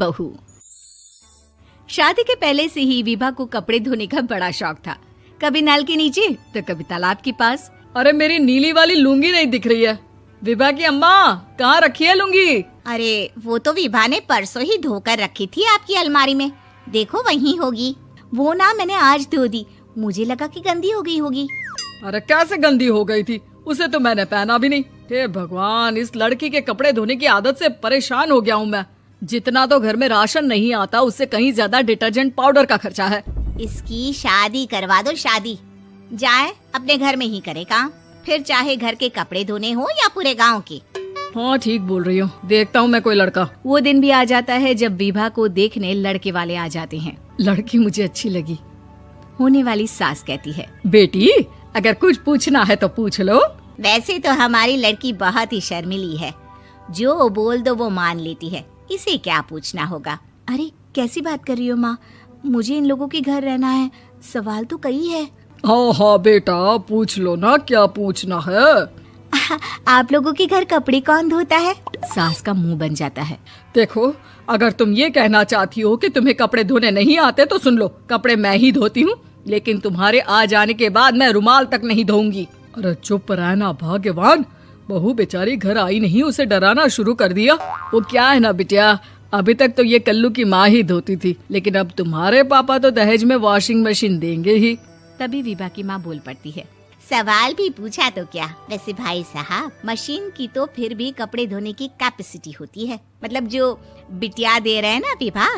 बहू। शादी के पहले से ही विभा को कपड़े धोने का बड़ा शौक था। कभी नल के नीचे तो कभी तालाब के पास। अरे मेरी नीली वाली लुंगी नहीं दिख रही है। विभा की अम्मा, कहाँ रखी है लुंगी? अरे वो तो विभा ने परसों ही धोकर रखी थी आपकी अलमारी में, देखो वहीं होगी। वो ना मैंने आज धो दी, मुझे लगा कि गंदी हो गई होगी। अरे कैसे गंदी हो गई थी? उसे तो मैंने पहना भी नहीं। हे भगवान, इस लड़की के कपड़े धोने की आदत से परेशान हो गया हूँ मैं। जितना तो घर में राशन नहीं आता, उससे कहीं ज्यादा डिटर्जेंट पाउडर का खर्चा है। इसकी शादी करवा दो, शादी जाए अपने घर में ही करे काम, फिर चाहे घर के कपड़े धोने हो या पूरे गांव के। हाँ ठीक बोल रही हूँ, देखता हूँ मैं कोई लड़का। वो दिन भी आ जाता है जब विभा को देखने लड़के वाले आ जाते हैं। लड़की मुझे अच्छी लगी। होने वाली सास कहती है, बेटी अगर कुछ पूछना है तो पूछ लो। वैसे तो हमारी लड़की बहुत ही शर्मीली है, जो बोल दो वो मान लेती है, इसे क्या पूछना होगा। अरे कैसी बात कर रही हो माँ, मुझे इन लोगों के घर रहना है, सवाल तो कई है। हाँ हाँ बेटा, पूछ लो ना, क्या पूछना है। आप लोगों के घर कपड़े कौन धोता है? सास का मुंह बन जाता है। देखो, अगर तुम ये कहना चाहती हो कि तुम्हें कपड़े धोने नहीं आते तो सुन लो, कपड़े मैं ही धोती हूँ, लेकिन तुम्हारे आ जाने के बाद मैं रुमाल तक नहीं धोऊंगी। अरे चुप रहना भाग्यवान, बहू बेचारी घर आई नहीं, उसे डराना शुरू कर दिया। वो क्या है ना बिटिया, अभी तक तो ये कल्लू की माँ ही धोती थी, लेकिन अब तुम्हारे पापा तो दहेज में वॉशिंग मशीन देंगे ही। तभी विभा की माँ बोल पड़ती है, सवाल भी पूछा तो क्या। वैसे भाई साहब, मशीन की तो फिर भी कपड़े धोने की कैपेसिटी होती है। मतलब जो बिटिया दे रहे हैं ना विभा,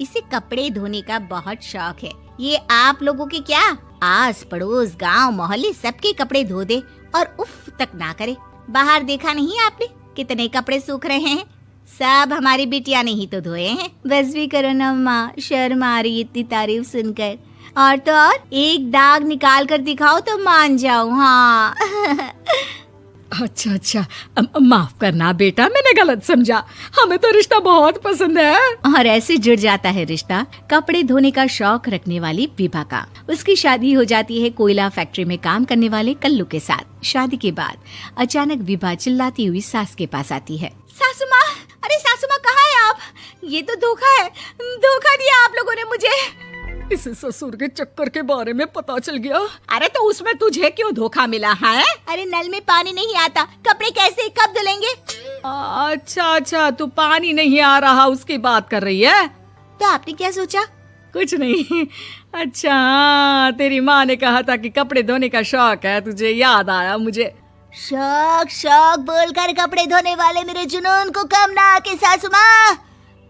इसे कपड़े धोने का बहुत शौक है। ये आप लोगों के क्या, आस पड़ोस गांव मोहल्ले सबके कपड़े धो दे और उफ तक ना करे। बाहर देखा नहीं आपने कितने कपड़े सूख रहे हैं? सब हमारी बिटिया ने ही तो धोए हैं। बस भी करो ना माँ, शर्म आ रही इतनी तारीफ सुनकर। और तो और एक दाग निकाल कर दिखाओ तो मान जाओ। हाँ अच्छा, माफ करना बेटा, मैंने गलत समझा। हमें तो रिश्ता बहुत पसंद है। और ऐसे जुड़ जाता है रिश्ता कपड़े धोने का शौक रखने वाली विभा का। उसकी शादी हो जाती है कोयला फैक्ट्री में काम करने वाले कल्लू के साथ। शादी के बाद अचानक विभा चिल्लाती हुई सास के पास आती है। सासू माँ, अरे सासू माँ कहाँ है आप? ये तो धोखा है, धोखा दिया आप लोगों ने मुझे। इसे ससुर के चक्कर के बारे में पता चल गया। अरे तो उसमें तुझे क्यों धोखा मिला है? अरे नल में पानी नहीं आता, कपड़े कैसे कब धुलेंगे? अच्छा, तू पानी नहीं आ रहा उसकी बात कर रही है। तो आपने क्या सोचा? कुछ नहीं। अच्छा, तेरी माँ ने कहा था कि कपड़े धोने का शौक है तुझे, याद आया मुझे। शौक बोलकर कपड़े धोने वाले मेरे जुनून को कम ना आके सासू माँ,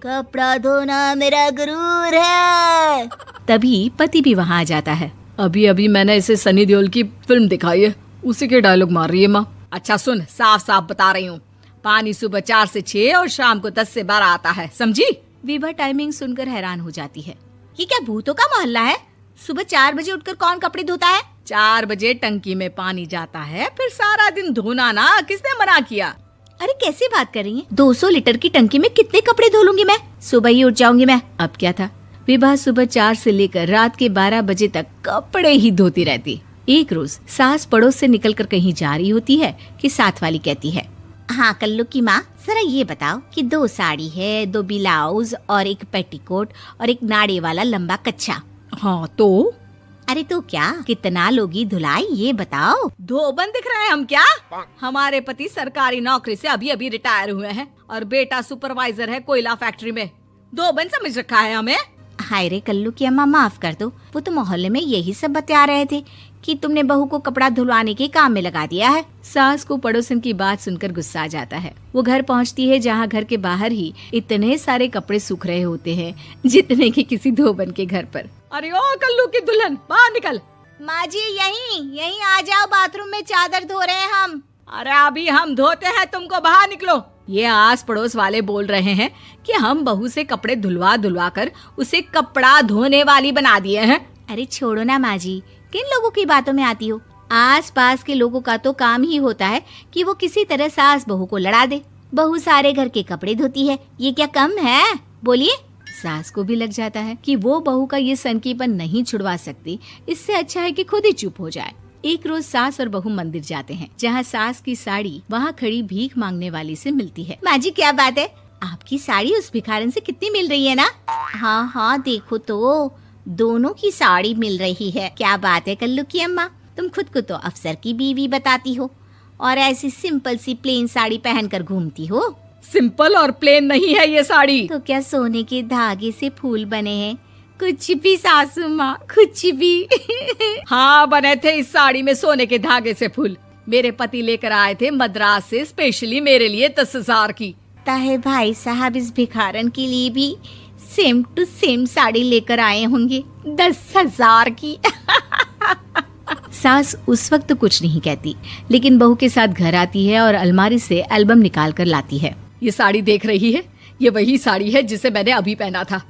कपड़ा धोना मेरा गुरूर है। तभी पति भी वहाँ आ जाता है। अभी मैंने इसे सनी देओल की फिल्म दिखाई है, उसी के डायलॉग मार रही है माँ। अच्छा सुन, साफ साफ बता रही हूँ, पानी सुबह 4 से 6 और शाम को 10 से 12 आता है, समझी? विभा टाइमिंग सुनकर हैरान हो जाती है। ये क्या भूतों का मोहल्ला है? सुबह 4 बजे उठकर कौन कपड़े धोता है? 4 बजे टंकी में पानी जाता है, फिर सारा दिन धोना ना, किसने मना किया? अरे कैसी बात कर रही हैं? 200 लीटर की टंकी में कितने कपड़े धो लूंगी मैं? सुबह ही उठ जाऊंगी मैं। अब क्या था, विभा सुबह 4 से लेकर रात के 12 बजे तक कपड़े ही धोती रहती। एक रोज सास पड़ोस से निकलकर कहीं जा रही होती है कि साथ वाली कहती है, हाँ कल्लू की माँ, जरा ये बताओ कि 2 साड़ी है, 2 ब्लाउज और एक पेटीकोट और एक नाड़े वाला लंबा कच्छा। हाँ तो? अरे तो क्या, कितना लोगी धुलाई ये बताओ। धोबन दिख रहे हैं हम क्या? हमारे पति सरकारी नौकरी से अभी रिटायर हुए हैं और बेटा सुपरवाइजर है कोयला फैक्ट्री में। धोबन समझ रखा है हमें? हाय रे कल्लू की अम्मा, माफ कर दो, वो तो मोहल्ले में यही सब बता रहे थे कि तुमने बहू को कपड़ा धुलवाने के काम में लगा दिया है। सास को पड़ोसन की बात सुनकर गुस्सा आ जाता है। वो घर पहुंचती है जहां घर के बाहर ही इतने सारे कपड़े सूख रहे होते हैं जितने कि किसी धोबन के घर पर। अरे ओ कल्लू की दुल्हन, बाहर निकल। माँ जी यहीं आ जाओ, बाथरूम में चादर धो रहे हैं हम। अरे अभी हम धोते हैं, तुमको बाहर निकलो। ये आस पड़ोस वाले बोल रहे हैं कि हम बहू से कपड़े धुलवा कर उसे कपड़ा धोने वाली बना दिए हैं। अरे छोड़ो ना माँ जी, किन लोगों की बातों में आती हो? आस पास के लोगों का तो काम ही होता है कि वो किसी तरह सास बहू को लड़ा दे। बहू सारे घर के कपड़े धोती है, ये क्या कम है? बोलिए। सास को भी लग जाता है कि वो बहू का ये सनकीपन नहीं छुड़वा सकती, इससे अच्छा है कि खुद ही चुप हो जाए। एक रोज सास और बहू मंदिर जाते हैं, जहाँ सास की साड़ी वहाँ खड़ी भीख मांगने वाली से मिलती है। माँ जी क्या बात है, आपकी साड़ी उस भिखारन से कितनी मिल रही है ना? हाँ हाँ देखो तो, दोनों की साड़ी मिल रही है। क्या बात है कल्लू की अम्मा, तुम खुद को तो अफसर की बीवी बताती हो और ऐसी सिंपल सी प्लेन साड़ी पहनकर घूमती हो। सिंपल और प्लेन नहीं है ये साड़ी। तो क्या सोने के धागे से फूल बने हैं? कुछ भी सासू माँ, कुछ भी। हाँ बने थे इस साड़ी में सोने के धागे से फूल। मेरे पति लेकर आए थे मद्रास से स्पेशली मेरे लिए 10,000 की। ताहे भाई साहब इस भिखारन के लिए भी सेम टू सेम साड़ी लेकर आए होंगे 10,000 की। सास उस वक्त तो कुछ नहीं कहती, लेकिन बहू के साथ घर आती है और अलमारी से एल्बम निकाल कर लाती है। ये साड़ी देख रही है, ये वही साड़ी है जिसे मैंने अभी पहना था।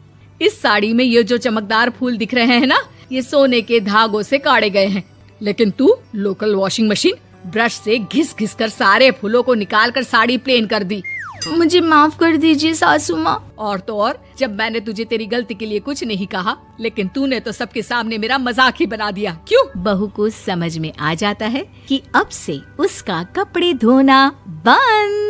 इस साड़ी में ये जो चमकदार फूल दिख रहे हैं ना, ये सोने के धागों से काढ़े गए हैं। लेकिन तू लोकल वॉशिंग मशीन ब्रश से घिस घिस कर सारे फूलों को निकाल कर साड़ी प्लेन कर दी। मुझे माफ कर दीजिए सासू माँ। और तो और, जब मैंने तुझे तेरी गलती के लिए कुछ नहीं कहा, लेकिन तूने तो सबके सामने मेरा मजाक ही बना दिया। क्यों? बहू को समझ में आ जाता है कि अब से उसका कपड़े धोना बंद।